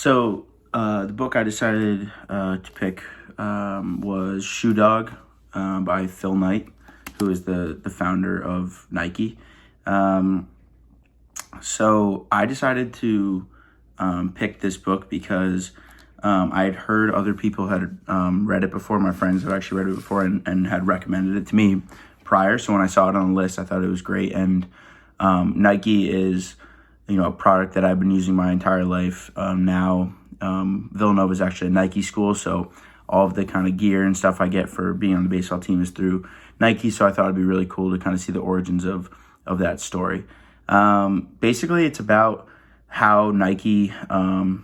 The book I decided to pick was Shoe Dog by Phil Knight, who is the founder of Nike. So I decided to pick this book because I had heard other people had read it before. My friends had actually read it before and had recommended it to me prior. So when I saw it on the list, I thought it was great. And Nike is, a product that I've been using my entire life. Now, Villanova is actually a Nike school, so all of the kind of gear and stuff I get for being on the baseball team is through Nike. So I thought it'd be really cool to kind of see the origins of that story. Basically, it's about how Nike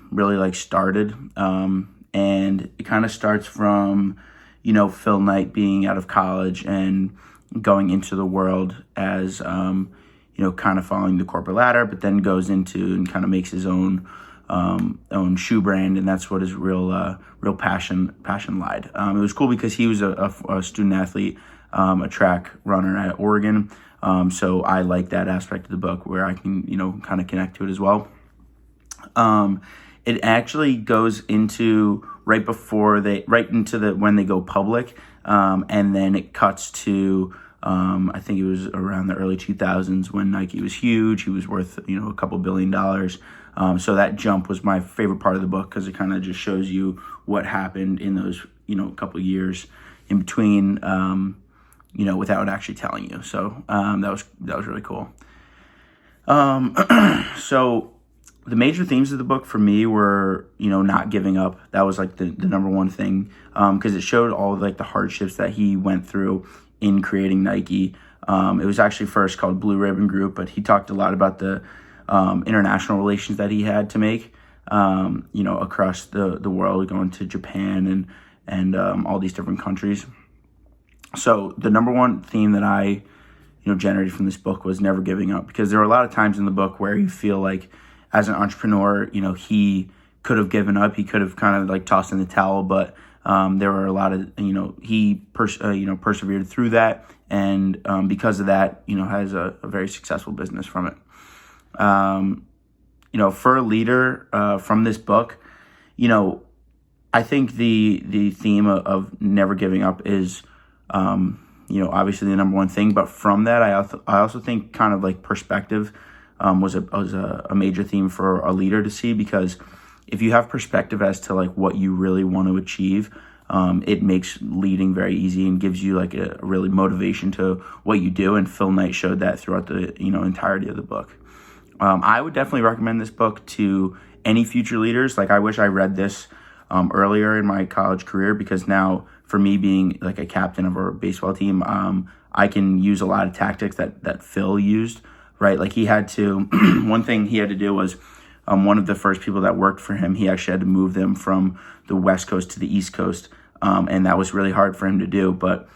really started, and it kind of starts from Phil Knight being out of college and going into the world as kind of following the corporate ladder, but then goes into and kind of makes his own shoe brand, and that's what his real passion lied. It was cool because he was a student athlete, a track runner at Oregon. So I like that aspect of the book where I can kind of connect to it as well. It actually goes into right into when they go public, and then it cuts to I think it was around the early 2000s when Nike was huge. He was worth a couple $1 billion. So that jump was my favorite part of the book because it kind of just shows you what happened in those couple years in between, without actually telling you. So that was really cool. So the major themes of the book for me were, not giving up. That was like the number one thing, because it showed all of the hardships that he went through in creating Nike. It was actually first called Blue Ribbon Group, but he talked a lot about the international relations that he had to make, across the world, going to Japan and all these different countries. So the number one theme that I generated from this book was never giving up, because there were a lot of times in the book where you feel like as an entrepreneur, he could have given up. He could have kind of tossed in the towel, but there were a lot of, he persevered through that. And because of that, has a very successful business from it. For a leader from this book, I think the theme of never giving up is, obviously the number one thing. But from that, I also think kind of perspective was a major theme for a leader to see, because if you have perspective as to what you really want to achieve, it makes leading very easy and gives you a really motivation to what you do. And Phil Knight showed that throughout the entirety of the book. I would definitely recommend this book to any future leaders. I wish I read this earlier in my college career, because now for me being a captain of our baseball team, I can use a lot of tactics that Phil used, right? He had to, one thing he had to do was, one of the first people that worked for him, he actually had to move them from the West Coast to the East Coast. And that was really hard for him to do. But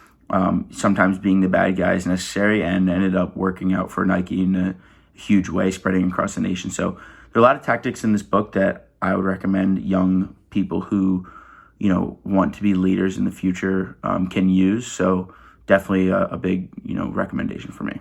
sometimes being the bad guy is necessary, and ended up working out for Nike in a huge way, spreading across the nation. So there are a lot of tactics in this book that I would recommend young people who, want to be leaders in the future can use. So definitely a big, recommendation for me.